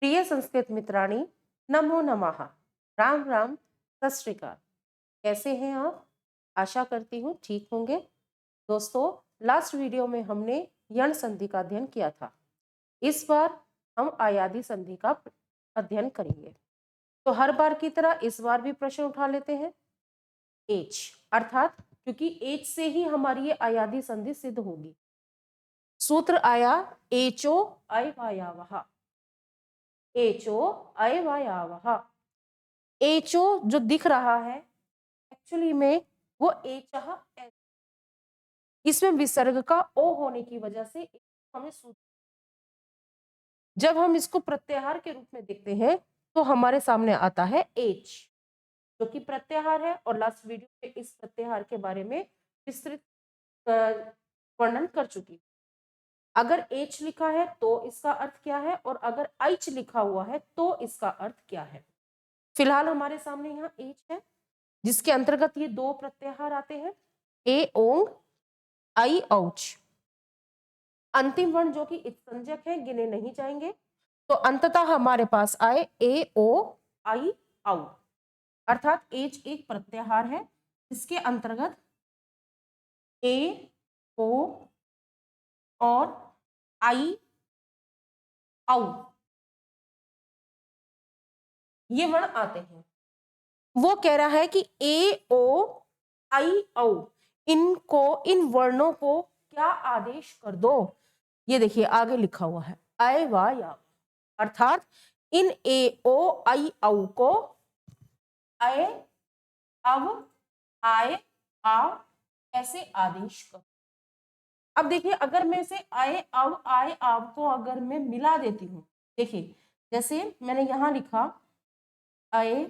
प्रिय संस्कृत मित्राणी, नमो नमः। राम राम, सत श्री अकाल। कैसे हैं आप? आशा करती हूँ ठीक होंगे। दोस्तों, लास्ट वीडियो में हमने यण संधि का अध्ययन किया था। इस बार हम आयादी संधि का अध्ययन करेंगे। तो हर बार की तरह इस बार भी प्रश्न उठा लेते हैं। एच अर्थात क्योंकि एच से ही हमारी ये आयादी संधि सिद्ध होगी। सूत्र आया एचो अयवायावः। एचो अयवायावः। एचो जो दिख रहा है एक्चुअली में वो एचह है। इसमें विसर्ग का ओ होने की वजह से हमें जब हम इसको प्रत्याहार के रूप में देखते हैं तो हमारे सामने आता है एच, जो कि प्रत्याहार है। और लास्ट वीडियो में इस प्रत्याहार के बारे में विस्तृत वर्णन कर चुकी। अगर एच लिखा है तो इसका अर्थ क्या है और अगर ऐच लिखा हुआ है तो इसका अर्थ क्या है। फिलहाल हमारे सामने यहाँ एच है, जिसके अंतर्गत ये दो प्रत्याहार आते हैं, ए ओंग, आई औच। अंतिम वर्ण जो कि इत्संजक है, गिने नहीं जाएंगे। तो अंततः हमारे पास आए ए ओ आई औ, अर्थात एच एक प्रत्याहार है जिसके अंतर्गत ए ओ और आई औ ये वर्ण आते हैं। वो कह रहा है कि ए ओ आई औ इनको, इन वर्णों को क्या आदेश कर दो। ये देखिए आगे लिखा हुआ है अय वा या, अर्थात इन ए ओ आई औ को अय, अव, आय, आव ऐसे आदेश कर। अब देखिए अगर मैं इसे अय अव आय आव को अगर मैं मिला देती हूँ, देखिए जैसे मैंने यहां लिखा अय,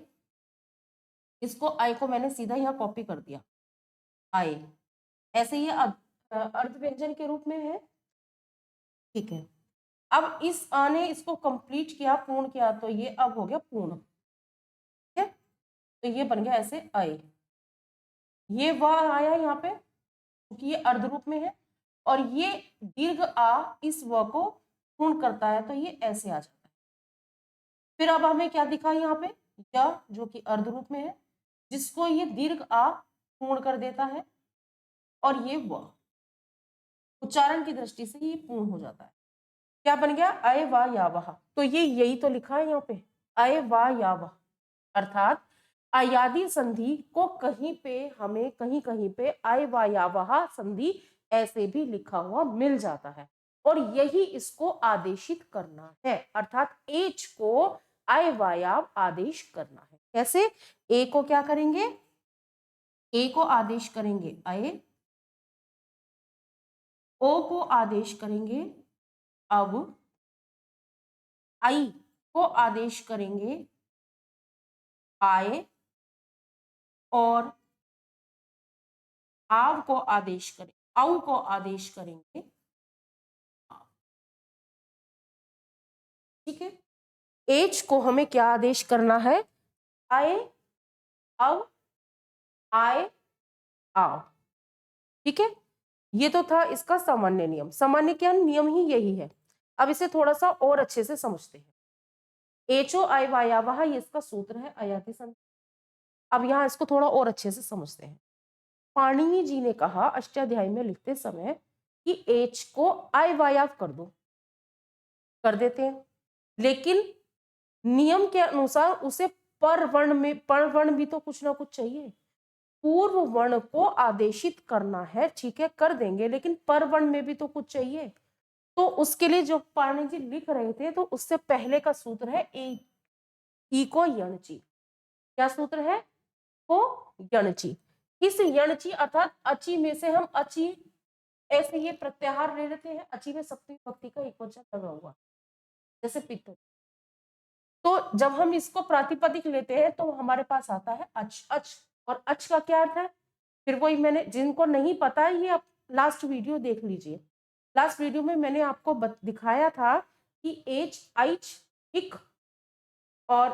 इसको अय को मैंने सीधा यहाँ कॉपी कर दिया अय, ऐसे ये अर्ध व्यंजन के रूप में है। ठीक है, अब इस अ ने इसको कंप्लीट किया, पूर्ण किया, तो ये अब हो गया पूर्ण। ठीक है, तो ये बन गया ऐसे अय। ये वह आया यहाँ पे क्योंकि ये अर्ध रूप में है, और ये दीर्घ आ इस व को पूर्ण करता है, तो ये ऐसे आ जाता है। फिर अब हमें क्या दिखा यहाँ पे, य जो कि अर्ध रूप में है, जिसको ये दीर्घ आ पूर्ण कर देता है, और ये व उच्चारण की दृष्टि से ये पूर्ण हो जाता है। क्या बन गया, अय वा यावह। तो ये यही तो लिखा है यहाँ पे, अय वा यावह, अर्थात अयादी संधि को कहीं पे हमें कहीं कहीं पे अय वा यावह संधि ऐसे भी लिखा हुआ मिल जाता है, और यही इसको आदेशित करना है, अर्थात एच को अय वा याव आदेश करना है। कैसे? ए को क्या करेंगे, ए को आदेश करेंगे अय, ओ को आदेश करेंगे अब, आई को आदेश करेंगे आए, और आव को आदेश करें, औ को आदेश करेंगे आव। ठीक है, एच को हमें क्या आदेश करना है, आए, अव, आए, आव। ठीक है, ये तो था इसका सामान्य नियम। सामान्य क्या नियम ही यही है। अब इसे थोड़ा सा और अच्छे से समझते हैं। एचो आय वायावह ये इसका सूत्र है अयाति संधि। अब यहाँ इसको थोड़ा और अच्छे से समझते हैं। पाणिनि जी ने कहा अष्टाध्यायी में लिखते समय कि एच को आय वायाव कर दो, कर देते हैं, लेकिन नियम के अनुसार उसे पर वर्ण में, पर वर्ण भी तो कुछ ना कुछ चाहिए, पूर्व वर्ण को आदेशित करना है। ठीक है, कर देंगे, लेकिन पर वर्ण में भी तो कुछ चाहिए। तो उसके लिए जो पाणिनि जी लिख रहे थे, तो उससे पहले का सूत्र है ई को यणची। क्या सूत्र है? को यणची। इस यणची अर्थात अची में से हम अची, ऐसे ये प्रत्याहार ले लेते हैं। अची में सप्तमी विभक्ति का एकवचन लगा हुआ, जैसे पितृ। तो जब हम इसको प्रातिपदिक लेते हैं तो हमारे पास आता है अच। अच और अच का क्या अर्थ है? फिर वही, मैंने, जिनको नहीं पता है ये आप लास्ट वीडियो देख लीजिए। लास्ट वीडियो में मैंने आपको दिखाया था कि एच, ऐच, इक और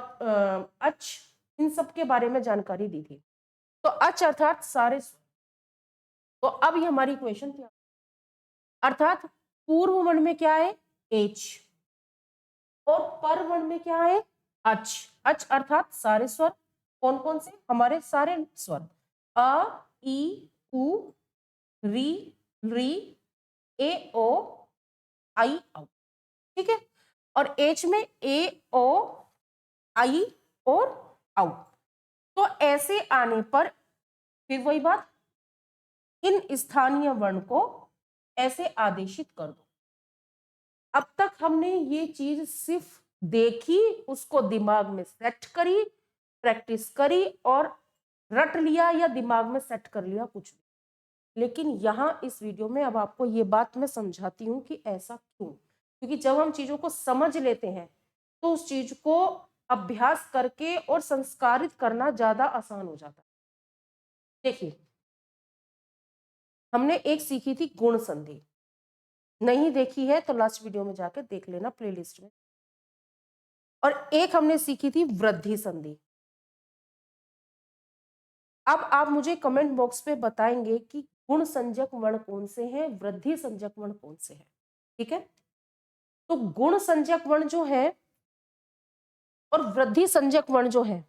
अच, इन सब के बारे में जानकारी दी थी। तो अच अर्थात सारे। तो अब ये हमारी इक्वेशन क्या, अर्थात पूर्व वर्ण में क्या है, एच, और पर वर्ण में क्या है, अच। अच अर्थात सारे स्वर। कौन कौन से, हमारे सारे स्वर, अ ई उ री री ए ओ आई औ। ठीक है, और एच में ए ओ आई और औ। तो ऐसे आने पर फिर वही बात, इन स्थानीय वर्ण को ऐसे आदेशित कर दो। अब तक हमने ये चीज सिर्फ देखी, उसको दिमाग में सेट करी, प्रैक्टिस करी और रट लिया या दिमाग में सेट कर लिया, कुछ भी। लेकिन यहां इस वीडियो में अब आपको ये बात मैं समझाती हूं कि ऐसा क्यों। क्योंकि जब हम चीजों को समझ लेते हैं तो उस चीज को अभ्यास करके और संस्कारित करना ज्यादा आसान हो जाता है। देखिए, हमने एक सीखी थी गुण संधि, नहीं देखी है तो लास्ट वीडियो में जाकर देख लेना प्लेलिस्ट में। और एक हमने सीखी थी वृद्धि संधि। अब आप मुझे कमेंट बॉक्स पे बताएंगे कि गुण संज्ञक वर्ण कौन से हैं, वृद्धि संज्ञक वर्ण कौन से हैं। ठीक है, तो गुण संज्ञक वर्ण जो है और वृद्धि संज्ञक वर्ण जो है,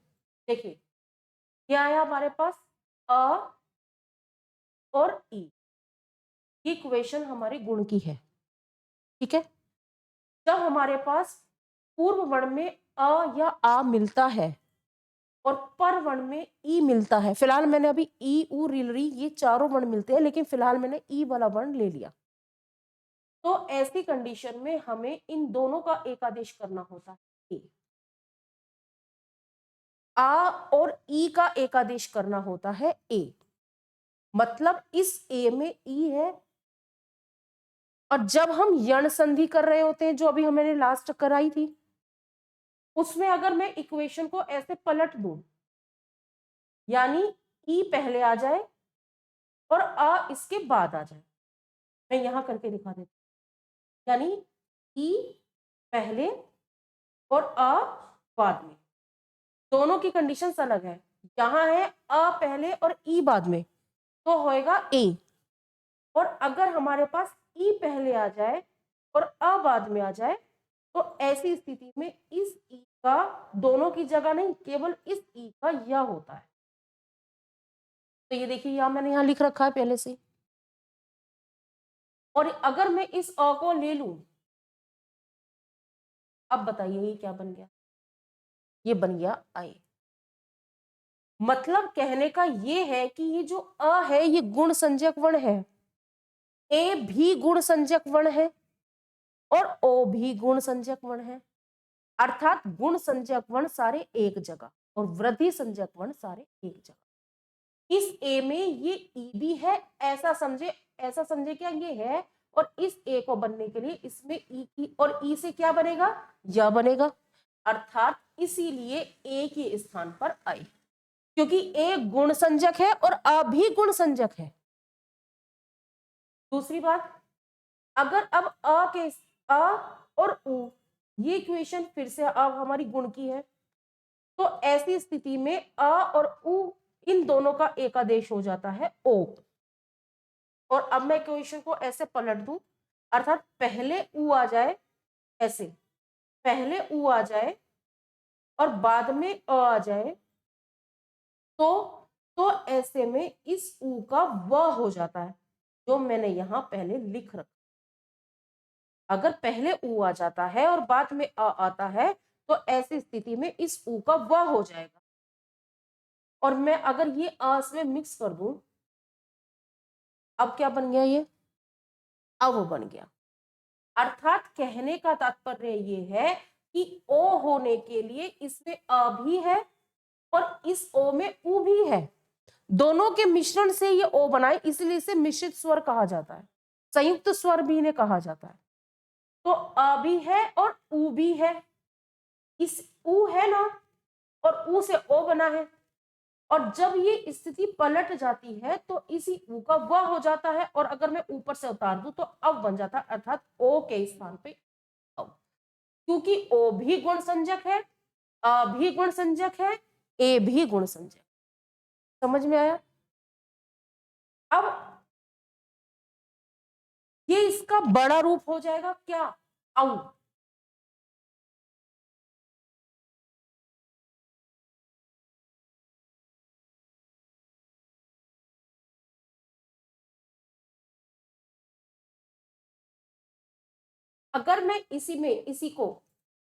देखिए क्या आया हमारे पास, अ और ई। ये इक्वेशन हमारे गुण की है। ठीक है, जब हमारे पास पूर्व वर्ण में अ या आ मिलता है और पर वर्ण में ई मिलता है, फिलहाल मैंने अभी ई उ री री ये चारों वर्ण मिलते हैं, लेकिन फिलहाल मैंने ई वाला वर्ण ले लिया। तो ऐसी कंडीशन में हमें इन दोनों का एक आदेश करना होता है, ए। आ और ई का एक आदेश करना होता है ए। मतलब इस ए में ई है, और जब हम यण संधि कर रहे होते हैं, जो अभी हमने लास्ट कराई थी, उसमें अगर मैं इक्वेशन को ऐसे पलट दूं, यानी ई पहले आ जाए और आ इसके बाद आ जाए, मैं यहां करके दिखा देती हूं। यानी ई पहले और आ बाद में, दोनों की कंडीशंस अलग है। यहां है अ पहले और ई बाद में, तो होएगा ए। और अगर हमारे पास ई पहले आ जाए और अ बाद में आ जाए, तो ऐसी स्थिति में इस ई का दोनों की जगह नहीं, केवल इस ई का या होता है। तो ये देखिए, या मैंने यहां लिख रखा है पहले से। और अगर मैं इस अ को ले लूं, अब बताइए ये क्या बन गया, ये बन गया आई। मतलब कहने का ये है कि ये जो अ है ये गुण संज्ञक वर्ण है, ए भी गुण संज्ञक वर्ण है और ओ भी गुण संज्ञक वर्ण है। अर्थात गुण संज्ञक वर्ण सारे एक जगह और वृद्धि संज्ञक वर्ण सारे एक जगह। इस ए में ये ई भी है, ऐसा समझे, ऐसा समझे क्या ये है, और इस ए को बनने के लिए इसमें ई की और ई से क्या बनेगा, यह बनेगा। अर्थात इसीलिए ए के स्थान पर आई, क्योंकि ए गुण संज्ञक है और अ भी गुण संज्ञक है। दूसरी बात, अगर अब अ के अ और उ, ये इक्वेशन फिर से अब हमारी गुण की है, तो ऐसी स्थिति में अ और उ इन दोनों का एक आदेश हो जाता है ओ। और अब मैं इक्वेशन को ऐसे पलट दूं, अर्थात पहले उ आ जाए, ऐसे पहले उ आ जाए और बाद में अ आ जाए, तो ऐसे में इस उ का व हो जाता है, जो मैंने यहां पहले लिख रखा। अगर पहले उ आ जाता है और बाद में अ आता है, तो ऐसी स्थिति में इस उ का व हो जाएगा। और मैं अगर ये अ में मिक्स कर दूं, अब क्या बन गया, ये अव बन गया। अर्थात कहने का तात्पर्य ये है कि ओ होने के लिए इसमें अ भी है और इस ओ में उ भी है, दोनों के मिश्रण से ये ओ बनाए, इसलिए इसे मिश्रित स्वर कहा जाता है, संयुक्त स्वर भी इन्हें कहा जाता है। तो अ भी है और उ भी है, इस उ है ना, और उ से ओ बना है, और जब ये स्थिति पलट जाती है तो इसी उ का व हो जाता है, और अगर मैं ऊपर से उतार दूं तो अब बन जाता है, अर्थात ओ के स्थान पे अब, क्योंकि ओ भी गुण संज्ञक है, अ भी गुण संज्ञक है, ए भी गुण संज्ञक। समझ में आया? अब ये इसका बड़ा रूप हो जाएगा क्या, औ। अगर मैं इसी को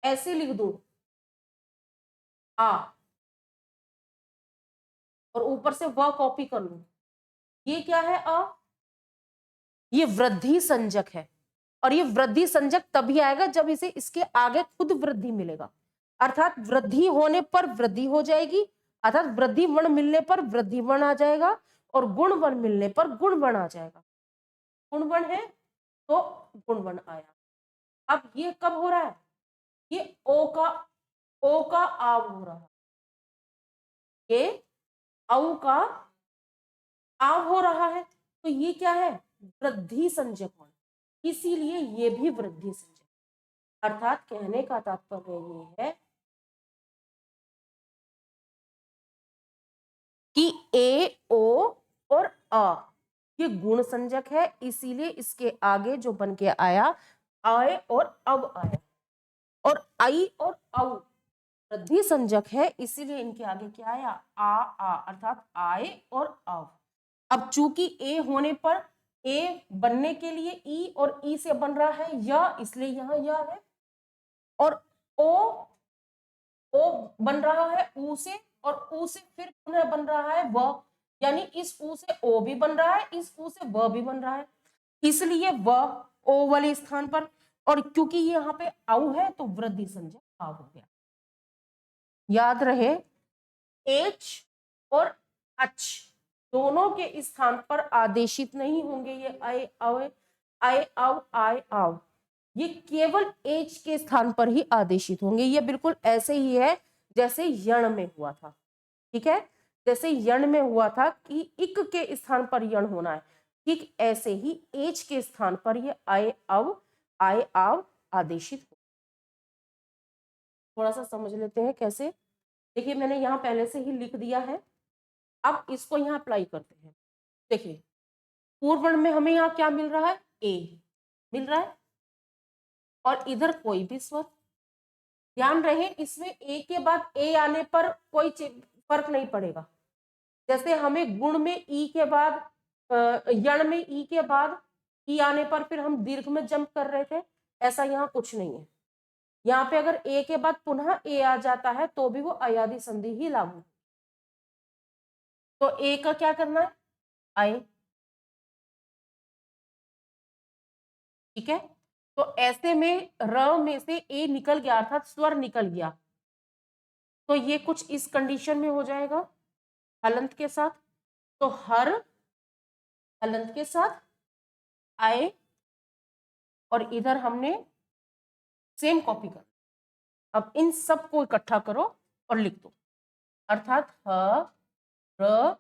ऐसे लिख दूं आ, और ऊपर से व कॉपी कर लूं, ये क्या है ये वृद्धि संजक है। और ये वृद्धि संजक तभी आएगा जब इसे इसके आगे खुद वृद्धि मिलेगा, अर्थात वृद्धि होने पर वृद्धि हो जाएगी, अर्थात वृद्धि वर्ण मिलने पर वृद्धि वर्ण आ जाएगा, और गुण वर्ण मिलने पर गुण वर्ण आ जाएगा। गुण वर्ण है तो गुण वर्ण आया। अब ये कब हो रहा है, ये ओ का आव हो रहा है, ये औ का आव हो रहा है, तो ये क्या है, वृद्धि संजक वर्ण, इसीलिए ये भी वृद्धि संजक। अर्थात कहने का तात्पर्य ये है कि ए ओ और अ ये गुण संजक है, इसीलिए इसके आगे जो बन के आया आए और अब आया, और आई और औ वृद्धि संजक है, इसीलिए इनके आगे क्या आया आ, अर्थात आए और अब। अब चूंकि ए होने पर ए बनने के लिए ई और ई से बन रहा है या, इसलिए यहां यह है, और ओ बन रहा है ऊ से, और ऊ से फिर पुनः बन रहा है व, यानी इस ऊ से ओ भी बन रहा है, इस ऊ से व भी बन रहा है, इसलिए व ओ वाले स्थान पर, और क्योंकि यहाँ पे आउ है तो वृद्धि संजक आ हो गया। याद रहे एच और अच दोनों के स्थान पर आदेशित नहीं होंगे ये आए आवे, आए आव आए आव, ये केवल एच के स्थान पर ही आदेशित होंगे। ये बिल्कुल ऐसे ही है जैसे यण में हुआ था, ठीक है, जैसे यण में हुआ था कि इक के स्थान पर यण होना है, ठीक ऐसे ही एच के स्थान पर ये आए आव आदेशित हो। थोड़ा सा समझ लेते हैं कैसे। देखिए मैंने यहाँ पहले से ही लिख दिया है, अब इसको यहाँ अप्लाई करते हैं। देखिए पूर्व वर्ण में हमें यहाँ क्या मिल रहा है, ए मिल रहा है, और इधर कोई भी स्वर। ध्यान रहे इसमें ए के बाद ए आने पर कोई फर्क नहीं पड़ेगा। जैसे हमें गुण में ई के बाद यण में ई के बाद ई आने पर फिर हम दीर्घ में जंप कर रहे थे, ऐसा यहाँ कुछ नहीं है। यहाँ पे अगर ए के बाद पुनः ए आ जाता है तो भी वो अयादि संधि ही लागू। तो ए का क्या करना है, आए, ठीक है। तो ऐसे में र में से ए निकल गया अर्थात स्वर निकल गया, तो ये कुछ इस कंडीशन में हो जाएगा हलंत के साथ। तो हर हलंत के साथ आए, और इधर हमने सेम कॉपी कर। अब इन सब को इकट्ठा करो और लिख दो, अर्थात ह र,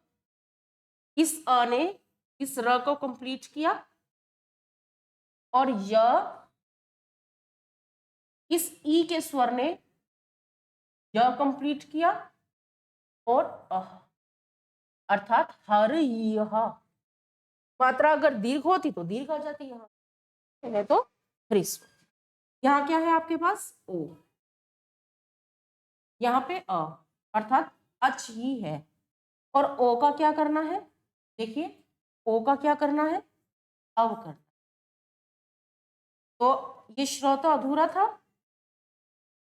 इस अ ने इस र को कंप्लीट किया, और य इस ई के स्वर ने य कंप्लीट किया, और अर्थात हर यह। मात्रा अगर दीर्घ होती तो दीर्घ आ जाती, यहाँ है तो ह्रस्व। यहाँ क्या है आपके पास ओ, यहाँ पे अ, अर्थात अच ही है, और ओ का क्या करना है, देखिए ओ का क्या करना है, अव करना। तो ये श्रोता अधूरा था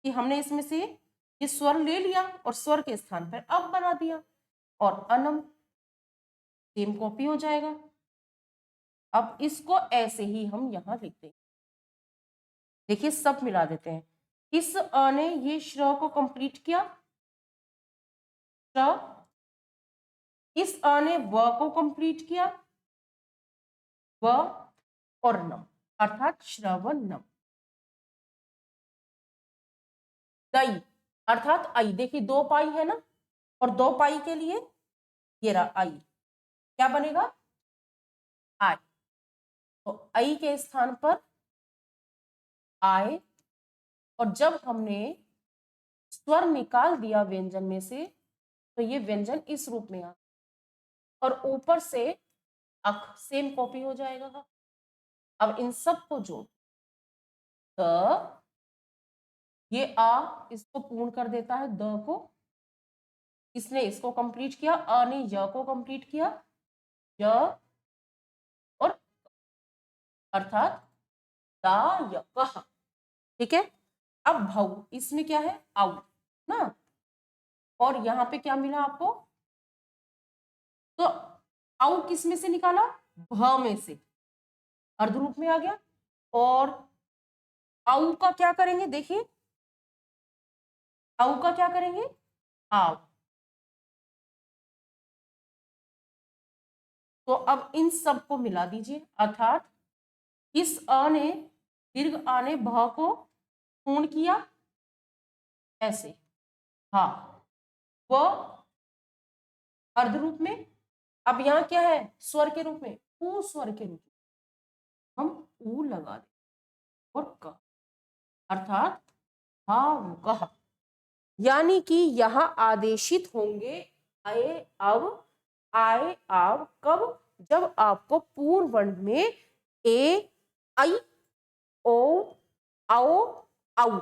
कि हमने इसमें से ये स्वर ले लिया और स्वर के स्थान पर अब बना दिया, और अनम सेम कॉपी हो जाएगा। अब इसको ऐसे ही हम यहां लिख देंगे। देखिए सब मिला देते हैं। इस अ ने ये श्र को कंप्लीट किया, श्र, इस अ ने व को कंप्लीट किया, व, और नम, अर्थात श्रवणम। दई अर्थात आई, देखिए दो पाई है ना, और दो पाई के लिए ये रहा आई, क्या बनेगा आई। तो आई के स्थान पर आए, और जब हमने स्वर निकाल दिया व्यंजन में से तो ये व्यंजन इस रूप में आ, और ऊपर से अख सेम कॉपी हो जाएगा। अब इन सब को जोड़, द, ये आ इसको पूर्ण कर देता है, द को, इसने इसको कंप्लीट किया, अ ने य को कंप्लीट किया, य, और अर्थात दायकः। ठीक है, अब भौ, इसमें क्या है, औ ना, और यहाँ पे क्या मिला आपको, तो औ किस में से निकाला, भ में से, अर्ध रूप में आ गया। और औ का क्या करेंगे, देखिए औ का क्या करेंगे, आव। तो अब इन सब को मिला दीजिए, अर्थात इस अ ने, दीर्घ आ ने भ को पूर्ण किया ऐसे, हाँ, वो अर्ध रूप में। अब यहाँ क्या है, स्वर के रूप में, ऊ स्वर के रूप में हम ऊ लगा दें और क, अर्थात भावुकः। यानी कि यहाँ आदेशित होंगे आए अब, आए आव कब, जब आपको पूर्ण वर्ण में ए, आई, ओ, आओ, आउ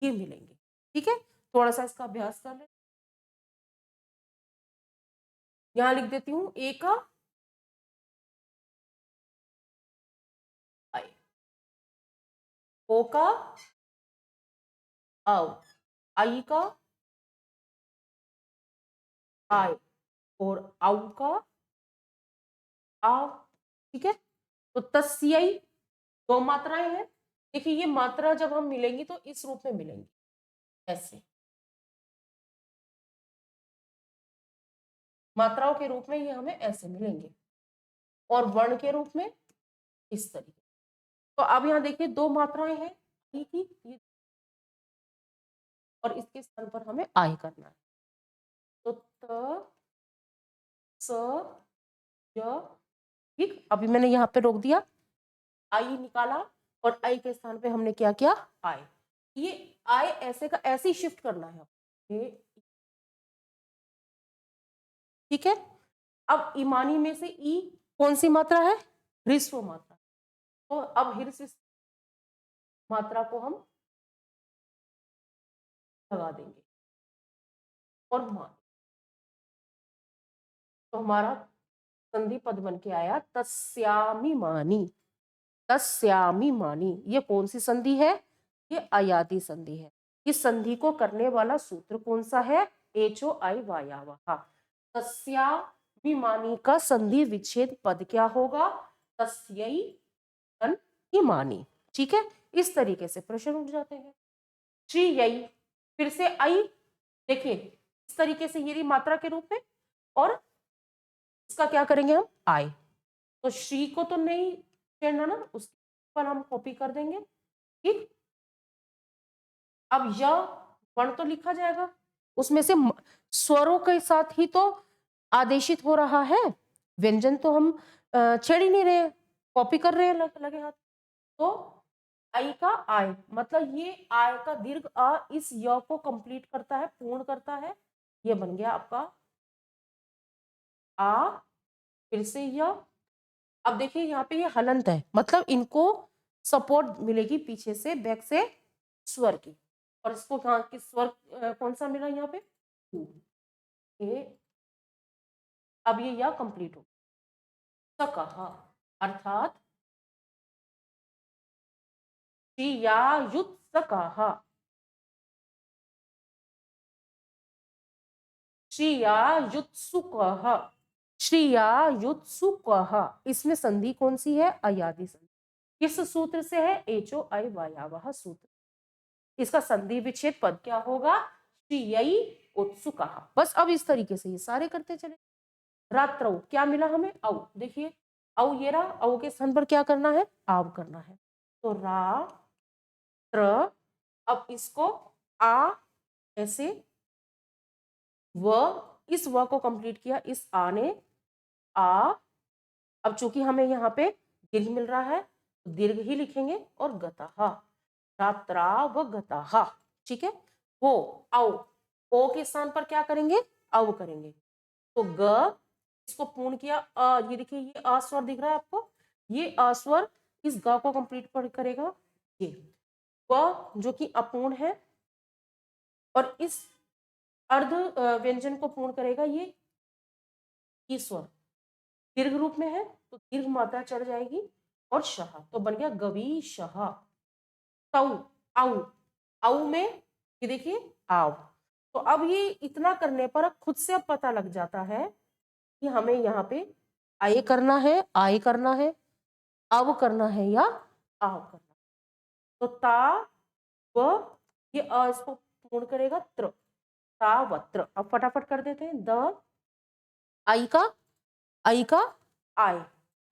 ये मिलेंगे। ठीक है, थोड़ा सा इसका अभ्यास कर ले। यहां लिख देती हूं, ए का आई, ओ का आव, आई का आय, और आउ का आव। ठीक है, तो तस्यई दो मात्राएं हैं। देखिए ये मात्रा जब हम मिलेंगी तो इस रूप में मिलेंगी, ऐसे मात्राओं के रूप में ये हमें ऐसे मिलेंगे, और वर्ण के रूप में इस तरीके। तो अब यहाँ देखिए दो मात्राएं हैं ई की, ये, और इसके स्थान पर हमें आय करना है। तो त, स, य, ठीक, अभी मैंने यहाँ पे रोक दिया, आई निकाला, और आई के स्थान पे हमने क्या किया, आय। ये आय ऐसे का ऐसे ही शिफ्ट करना है, ये, ठीक है। अब ईमानी में से ई कौन सी मात्रा है, ह्रस्व मात्रा। तो अब ह्रस्व मात्रा को हम लगा देंगे और मान, तो हमारा संधि पद बन के आया तस्यामि मानी। तस्यामि मानी, ये कौन सी संधि है, ये अयाति संधि है। इस संधि को करने वाला सूत्र कौन सा है, एचो आई वायावहा। तस्यामि मानी का संधि विच्छेद पद क्या होगा, तस्यै धन इमानी। ठीक है, इस तरीके से प्रश्न उठ जाते हैं। श्री यई, फिर से आई, देखिए इस तरीके से ये मात्रा के रूप में, और इसका क्या करेंगे हम, आय। तो श्री को तो नहीं छेड़ना ना, उसके पर हम कॉपी कर देंगे। ठीक, अब य वर्ण तो लिखा जाएगा, उसमें से स्वरों के साथ ही तो आदेशित हो रहा है, व्यंजन तो हम छेड़ ही नहीं रहे, कॉपी कर रहे हैं लगे हाथ। तो आई का आय, मतलब ये आय का दीर्घ अ इस य को कंप्लीट करता है, पूर्ण करता है। ये बन गया आपका आ, फिर से य। अब देखिए यहाँ पे ये हलंत है, मतलब इनको सपोर्ट मिलेगी पीछे से, बैक से स्वर की, और इसको कहाँ की स्वर कौन सा मिला यहाँ पे, ए। अब ये या कंप्लीट हो सकहा, अर्थात श्रियायुत्सकः, श्रियायुत्सुकः, श्रियायुत्सुकः। इसमें संधि कौन सी है, अयादि संधि। किस सूत्र से है, एचो आई वायावह सूत्र। इसका संधि विच्छेद पद क्या होगा, श्रियई उत्सुकः। बस अब इस तरीके से ये सारे करते चले। रात्रौ क्या मिला हमें, औ, देखिए औ ये रहा, औ के स्थान पर क्या करना है, आव करना है। तो रा त्र, अब इसको आ ऐसे, व, इस व को कंप्लीट किया, इस आ ने आ। अब चूंकि हमें यहाँ पे दीर्घ मिल रहा है, तो दीर्घ ही लिखेंगे, और गतः, रात्रा व गतः। ठीक है, वो औ, ओ के स्थान पर क्या करेंगे, अव करेंगे। तो ग, इसको पूर्ण किया, ये देखिए ये अस्वर दिख रहा है आपको, ये अस्वर इस ग को कंप्लीट करेगा, ये व जो कि अपूर्ण है, और इस अर्ध व्यंजन को पूर्ण करेगा ये ईश्वर, दीर्घ रूप में है तो दीर्घ मात्रा चढ़ जाएगी, और शह, तो बन गया गवी शह। तऊ, आऊ, आऊ में ये देखिए आव। तो अब ये इतना करने पर खुद से अब पता लग जाता है कि हमें यहाँ पे आए करना है, आए करना है, अब करना है या आव करना है। तो ता व, ये अ इसको पूर्ण करेगा त्र, तावत्र। अब फटाफट कर देते हैं। द आई का, आई का आए,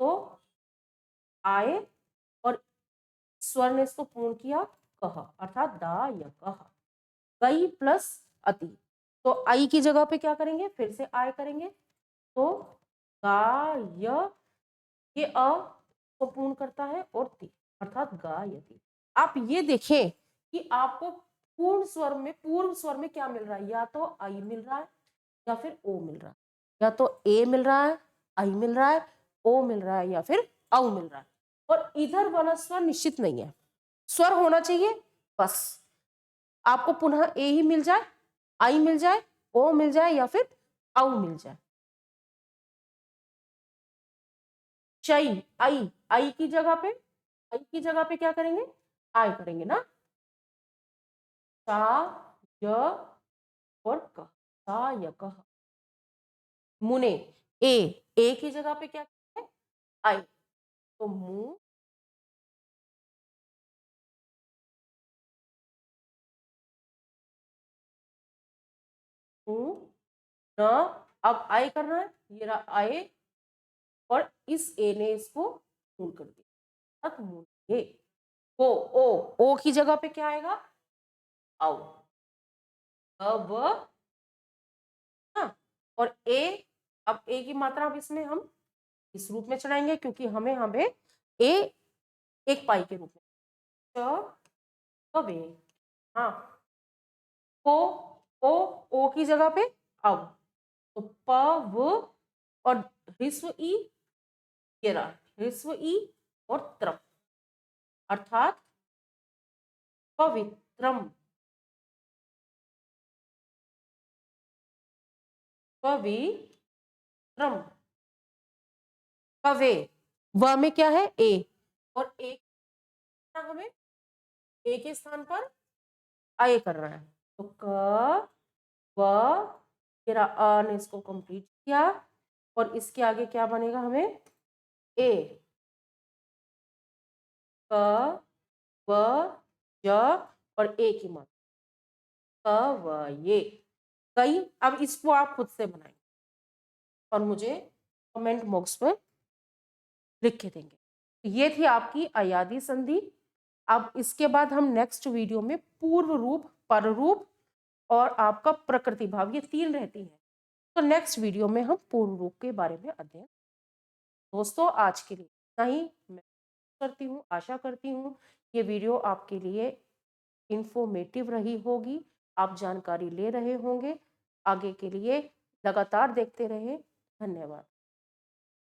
तो आए और स्वर ने इसको पूर्ण किया कह, अर्थात दा या कह। गई प्लस अति, तो आई की जगह पे क्या करेंगे, फिर से आय करेंगे, तो गाय, ये अ को पूर्ण करता है और ति, अर्थात गायति। आप ये देखें कि आपको पूर्ण स्वर में, पूर्व स्वर में क्या मिल रहा है, या तो आई मिल रहा है या फिर ओ मिल रहा है, या तो ए मिल रहा है, आई मिल रहा है, ओ मिल रहा है, या फिर औ मिल रहा है। और इधर वाला स्वर निश्चित नहीं है, स्वर होना चाहिए बस। आपको पुनः ए ही मिल जाए, आई मिल जाए, ओ मिल जाए, या फिर औ मिल जाए। शई, आई, आई की जगह पे, आई की जगह पे क्या करेंगे, आय करेंगे ना। सा, य और क, सा य कह। मुने, ए की जगह पे क्या करेंगे, आई, तो मुंह, मुंह, न, अब आई करना है, ये रहा आए, और इस ए ने इसको पूर्ण कर दिया, तक मुने। ओ की जगह पे क्या आएगा, औ। अब हाँ, और ए, अब ए की मात्रा अब इसमें हम इस रूप में चढ़ाएंगे, क्योंकि हमें हमें ए एक पाई के रूप में, च, कवे, हाँ, ओ की जगह पे अब, तो प, व और ह्रस्व ई, ये रहा ह्रस्व ई और त्रप, अर्थात पवित्रम, पवित्रम। कवे, व में क्या है, ए, और ए हमें ए के स्थान पर आए करना है, तो क, व, तेरा अ ने इसको कंप्लीट किया, और इसके आगे क्या बनेगा हमें, ए, क, व, य और ए की मात्रा, क, व, ये गई। अब इसको आप खुद से बनाएंगे और मुझे कमेंट बॉक्स पर लिख के देंगे। तो ये थी आपकी अयादी संधि। अब इसके बाद हम नेक्स्ट वीडियो में पूर्व रूप, पर रूप और आपका प्रकृति भाव, ये तीन रहती है। तो नेक्स्ट वीडियो में हम पूर्व रूप के बारे में अध्ययन। दोस्तों आज के लिए इतना ही। मैं करती हूँ, आशा करती हूँ ये वीडियो आपके लिए इंफॉर्मेटिव रही होगी, आप जानकारी ले रहे होंगे। आगे के लिए लगातार देखते रहें। धन्यवाद।